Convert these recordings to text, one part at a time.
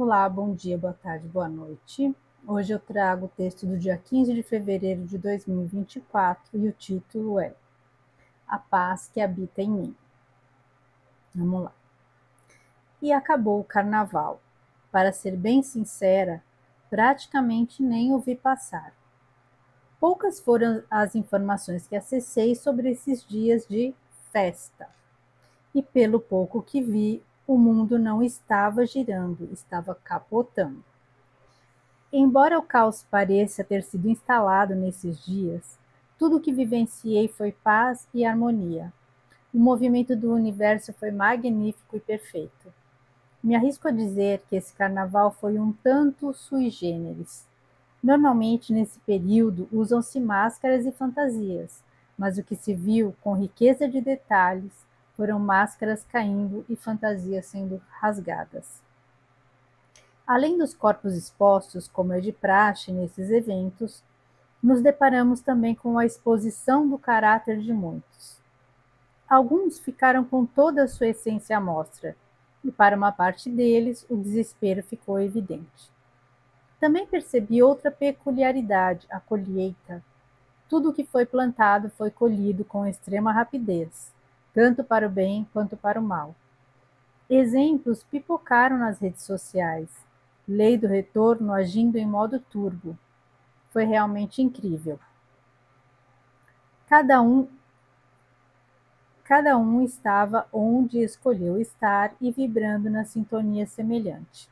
Olá, bom dia, boa tarde, boa noite. Hoje eu trago o texto do dia 15 de fevereiro de 2024 e o título é A Paz que Habita em Mim. Vamos lá. E acabou o carnaval. Para ser bem sincera, praticamente nem o vi passar. Poucas foram as informações que acessei sobre esses dias de festa. E pelo pouco que vi, o mundo não estava girando, estava capotando. Embora o caos pareça ter sido instalado nesses dias, tudo o que vivenciei foi paz e harmonia. O movimento do universo foi magnífico e perfeito. Me arrisco a dizer que esse carnaval foi um tanto sui generis. Normalmente, nesse período, usam-se máscaras e fantasias, mas o que se viu, com riqueza de detalhes, foram máscaras caindo e fantasias sendo rasgadas. Além dos corpos expostos, como é de praxe nesses eventos, nos deparamos também com a exposição do caráter de muitos. Alguns ficaram com toda a sua essência à mostra, e para uma parte deles o desespero ficou evidente. Também percebi outra peculiaridade, a colheita. Tudo o que foi plantado foi colhido com extrema rapidez, tanto para o bem quanto para o mal. Exemplos pipocaram nas redes sociais. Lei do retorno agindo em modo turbo. Foi realmente incrível. Cada um, cada um estava onde escolheu estar e vibrando na sintonia semelhante.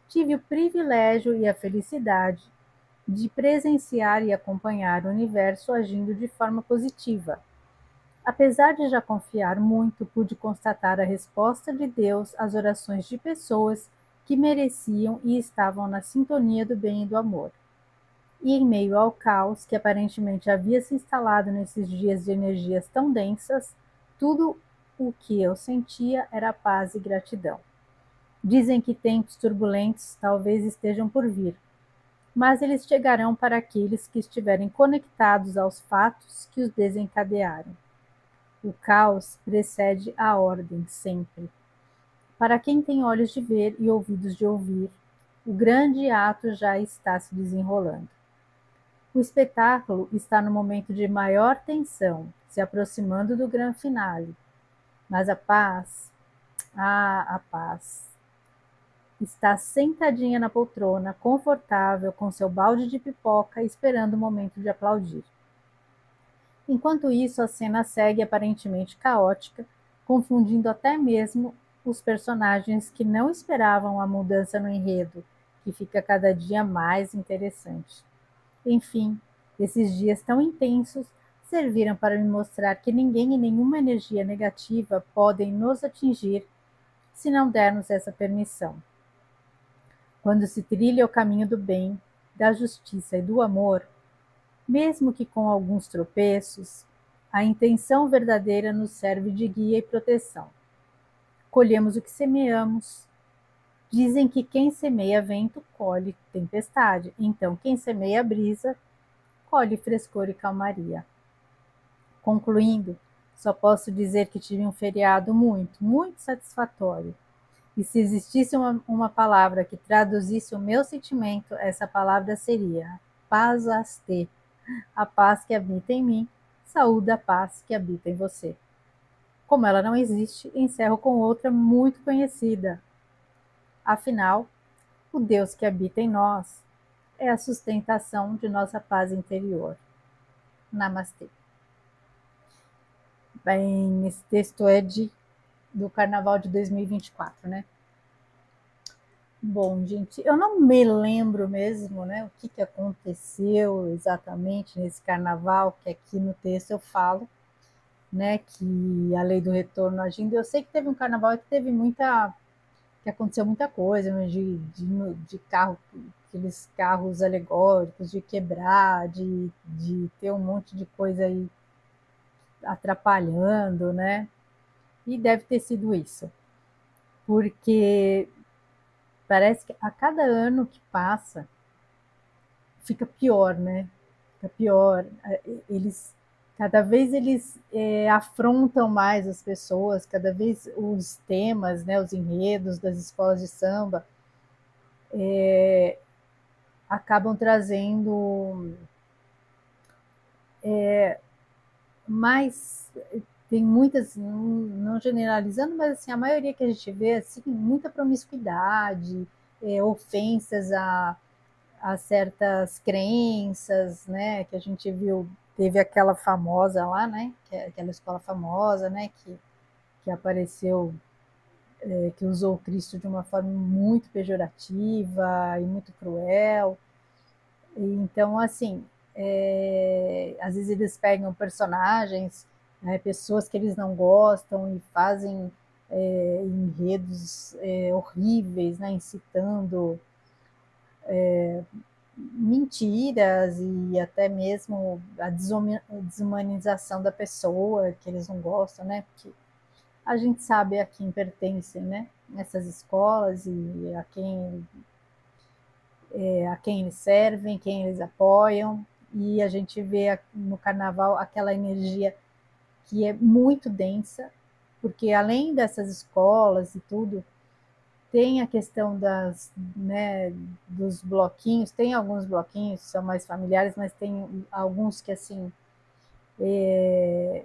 Tive o privilégio e a felicidade de presenciar e acompanhar o universo agindo de forma positiva. Apesar de já confiar muito, pude constatar a resposta de Deus às orações de pessoas que mereciam e estavam na sintonia do bem e do amor. E em meio ao caos que aparentemente havia se instalado nesses dias de energias tão densas, tudo o que eu sentia era paz e gratidão. Dizem que tempos turbulentos talvez estejam por vir, mas eles chegarão para aqueles que estiverem conectados aos fatos que os desencadearam. O caos precede a ordem sempre. Para quem tem olhos de ver e ouvidos de ouvir, o grande ato já está se desenrolando. O espetáculo está no momento de maior tensão, se aproximando do grande finale. Mas a paz, a paz, está sentadinha na poltrona, confortável, com seu balde de pipoca, esperando o momento de aplaudir. Enquanto isso, a cena segue aparentemente caótica, confundindo até mesmo os personagens que não esperavam a mudança no enredo, que fica cada dia mais interessante. Enfim, esses dias tão intensos serviram para me mostrar que ninguém e nenhuma energia negativa podem nos atingir se não dermos essa permissão. Quando se trilha o caminho do bem, da justiça e do amor, mesmo que com alguns tropeços, a intenção verdadeira nos serve de guia e proteção. Colhemos o que semeamos. Dizem que quem semeia vento colhe tempestade, então quem semeia brisa colhe frescor e calmaria. Concluindo, só posso dizer que tive um feriado muito satisfatório. E se existisse uma palavra que traduzisse o meu sentimento, essa palavra seria paz-aste. A paz que habita em mim, saúde a paz que habita em você. Como ela não existe, encerro com outra muito conhecida. Afinal, o Deus que habita em nós é a sustentação de nossa paz interior. Namastê. Bem, esse texto é do Carnaval de 2024, né? Bom, gente, eu não me lembro mesmo, né, o que aconteceu exatamente nesse carnaval, que aqui no texto eu falo, né, que a lei do retorno agindo. Eu sei que teve um carnaval que teve que aconteceu muita coisa, né, de carro, aqueles carros alegóricos, de quebrar, de ter um monte de coisa aí atrapalhando, né? E deve ter sido isso, porque parece que a cada ano que passa fica pior, né? Fica pior. Cada vez eles afrontam mais as pessoas, cada vez os temas, né, os enredos das escolas de samba acabam trazendo mais, tem muitas, não generalizando, mas assim, a maioria que a gente vê, assim, muita promiscuidade, ofensas a certas crenças, né, que a gente viu, teve aquela famosa lá, né, que é aquela escola famosa, né, que apareceu, que usou o Cristo de uma forma muito pejorativa e muito cruel. E, então, assim, às vezes eles pegam personagens, né, pessoas que eles não gostam e fazem enredos horríveis, né, incitando mentiras e até mesmo a desumanização da pessoa que eles não gostam, né? Porque a gente sabe a quem pertencem, né? Essas escolas e a quem eles servem, quem eles apoiam. E a gente vê no carnaval aquela energia que é muito densa, porque além dessas escolas e tudo, tem a questão né, dos bloquinhos, tem alguns bloquinhos que são mais familiares, mas tem alguns que, assim, é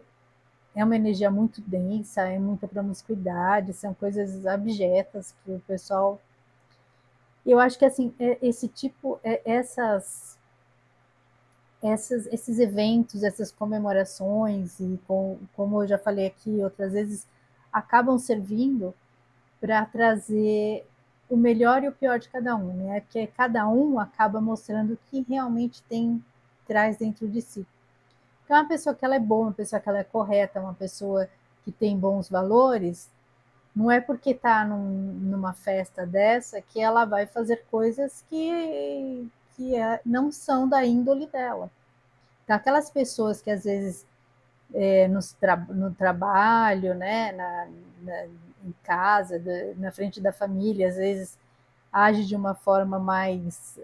uma energia muito densa, é muita promiscuidade, são coisas abjetas que o pessoal... Eu acho que, assim, esse tipo, esses eventos, essas comemorações, e como eu já falei aqui outras vezes, acabam servindo para trazer o melhor e o pior de cada um, né? Porque cada um acaba mostrando o que realmente traz dentro de si. Então, uma pessoa que ela é boa, uma pessoa que ela é correta, uma pessoa que tem bons valores, não é porque está numa festa dessa que ela vai fazer coisas não são da índole dela. Então, aquelas pessoas que às vezes no trabalho, né, em casa, na frente da família, às vezes age de uma forma mais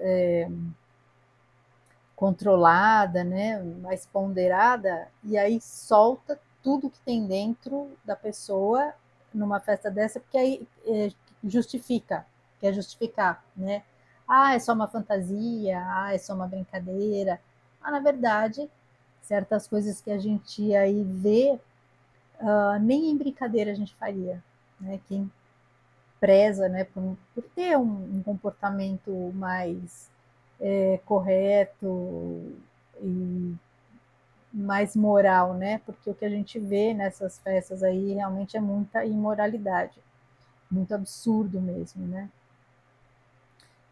controlada, né, mais ponderada, e aí solta tudo que tem dentro da pessoa numa festa dessa, porque aí justifica, quer justificar, né? Ah, é só uma fantasia, ah, é só uma brincadeira. Mas, na verdade, certas coisas que a gente aí vê, nem em brincadeira a gente faria, né? Quem preza, né, por ter um comportamento mais correto e mais moral, né? Porque o que a gente vê nessas festas aí realmente é muita imoralidade, muito absurdo mesmo, né?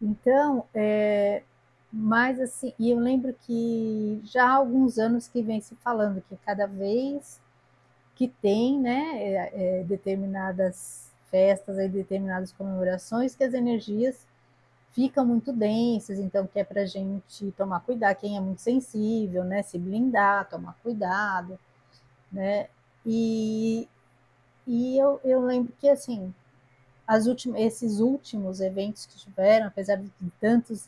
Então, mas assim, e eu lembro que já há alguns anos que vem se falando que cada vez que tem, né, determinadas festas e determinadas comemorações, que as energias ficam muito densas, então que é para a gente tomar cuidado, quem é muito sensível, né, se blindar, tomar cuidado, né, e, eu lembro que, assim, esses últimos eventos que tiveram, apesar de tantos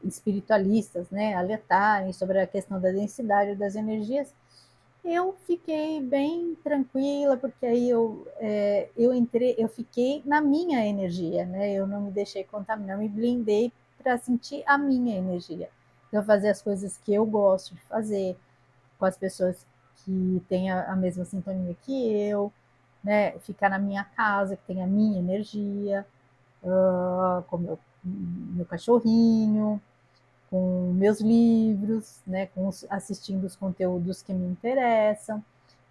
espiritualistas, né, alertarem sobre a questão da densidade das energias, eu fiquei bem tranquila, porque aí eu fiquei na minha energia, né? Eu não me deixei contaminar, eu me blindei para sentir a minha energia. Então, fazer as coisas que eu gosto de fazer, com as pessoas que têm a mesma sintonia que eu, né? Ficar na minha casa, que tem a minha energia, com meu cachorrinho, com meus livros, né, assistindo os conteúdos que me interessam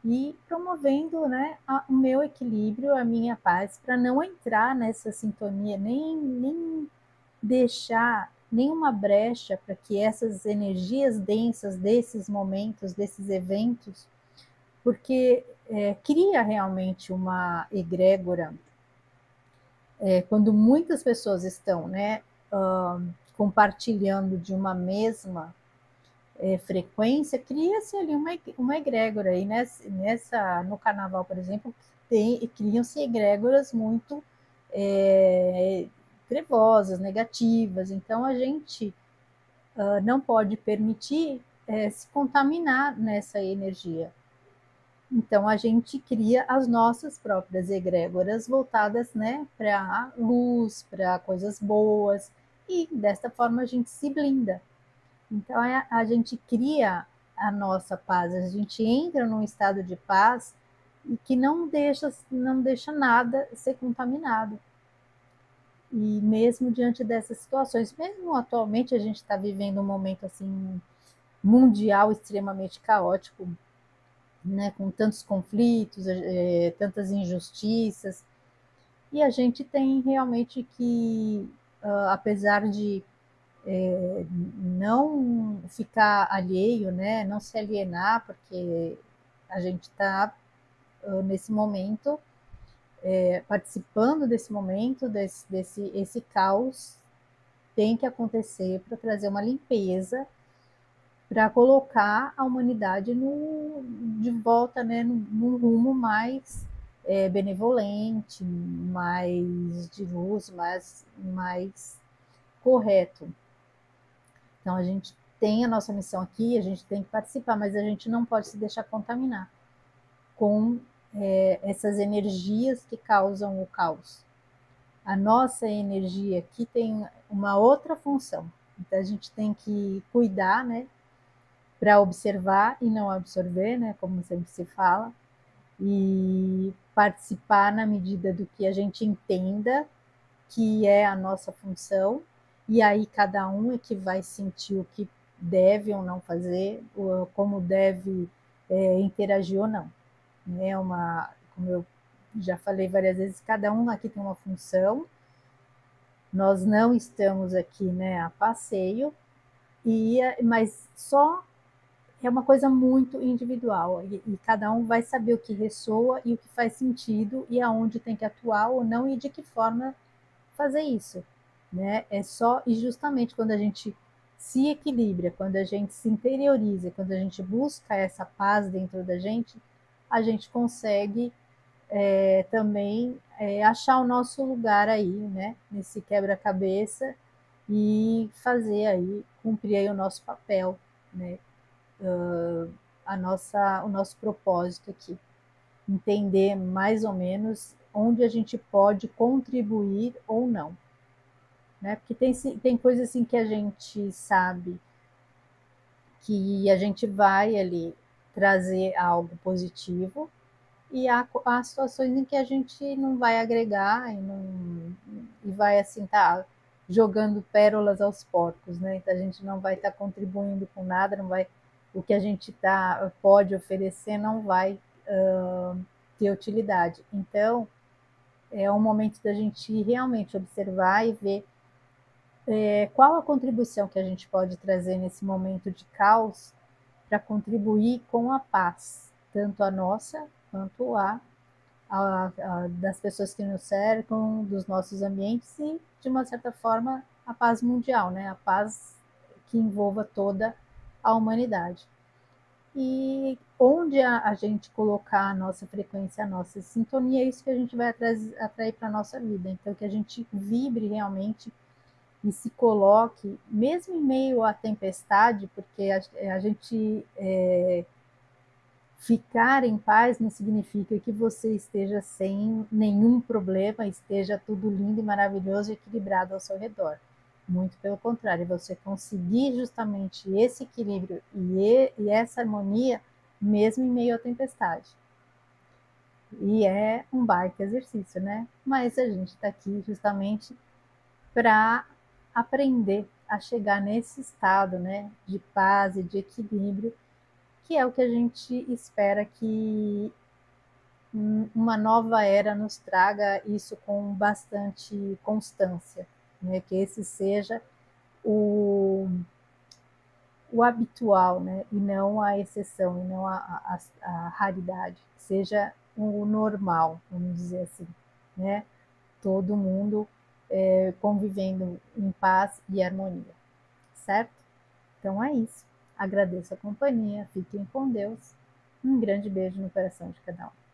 e promovendo, né, o meu equilíbrio, a minha paz, para não entrar nessa sintonia, nem deixar nenhuma brecha para que essas energias densas desses momentos, desses eventos, porque cria realmente uma egrégora quando muitas pessoas estão, né, compartilhando de uma mesma frequência, cria-se ali uma egrégora. E no carnaval, por exemplo, criam-se egrégoras muito é, trevosas, negativas. Então, a gente não pode permitir se contaminar nessa energia. Então, a gente cria as nossas próprias egrégoras voltadas, né, para luz, para coisas boas. e desta forma a gente se blinda. Então a gente cria a nossa paz, a gente entra num estado de paz e que não deixa nada ser contaminado. E mesmo diante dessas situações, mesmo atualmente a gente está vivendo um momento assim mundial extremamente caótico, né, com tantos conflitos, tantas injustiças, e a gente tem realmente que, apesar de não ficar alheio, né, não se alienar, porque a gente está nesse momento participando desse momento, esse caos tem que acontecer para trazer uma limpeza, para colocar a humanidade de volta, né, num rumo mais benevolente, mais de luz, mais correto. Então a gente tem a nossa missão aqui, a gente tem que participar, mas a gente não pode se deixar contaminar com essas energias que causam o caos. A nossa energia aqui tem uma outra função. Então a gente tem que cuidar, né, para observar e não absorver, né, como sempre se fala, e participar na medida do que a gente entenda que é a nossa função, e aí cada um é que vai sentir o que deve ou não fazer, como deve interagir ou não. Como eu já falei várias vezes, cada um aqui tem uma função, nós não estamos aqui, né, a passeio, mas só é uma coisa muito individual e cada um vai saber o que ressoa e o que faz sentido e aonde tem que atuar ou não e de que forma fazer isso, né? É só e justamente quando a gente se equilibra, quando a gente se interioriza, quando a gente busca essa paz dentro da gente, a gente consegue também achar o nosso lugar aí, né? Nesse quebra-cabeça e fazer aí cumprir aí o nosso papel, né? O nosso propósito aqui, entender mais ou menos onde a gente pode contribuir ou não, né? Porque tem coisas assim que a gente sabe que a gente vai ali trazer algo positivo e há situações em que a gente não vai agregar e vai assim tá jogando pérolas aos porcos, né? Então a gente não vai estar contribuindo com nada, não vai o que a gente pode oferecer não vai ter utilidade. Então é um momento da gente realmente observar e ver qual a contribuição que a gente pode trazer nesse momento de caos para contribuir com a paz, tanto a nossa quanto das pessoas que nos cercam, dos nossos ambientes e, de uma certa forma, a paz mundial, né? A paz que envolva toda a humanidade. E onde a gente colocar a nossa frequência, a nossa sintonia, é isso que a gente vai atrair para a nossa vida. Então, que a gente vibre realmente e se coloque, mesmo em meio à tempestade, porque a gente ficar em paz não significa que você esteja sem nenhum problema, esteja tudo lindo e maravilhoso e equilibrado ao seu redor. Muito pelo contrário, você conseguir justamente esse equilíbrio e essa harmonia mesmo em meio à tempestade. E é um baita exercício, né? Mas a gente está aqui justamente para aprender a chegar nesse estado, né, de paz e de equilíbrio, que é o que a gente espera que uma nova era nos traga isso com bastante constância, né? Que esse seja o habitual, né? E não a exceção, e não a raridade, que seja o normal, vamos dizer assim, né? Todo mundo convivendo em paz e harmonia, certo? Então é isso. Agradeço a companhia, fiquem com Deus. Um grande beijo no coração de cada um.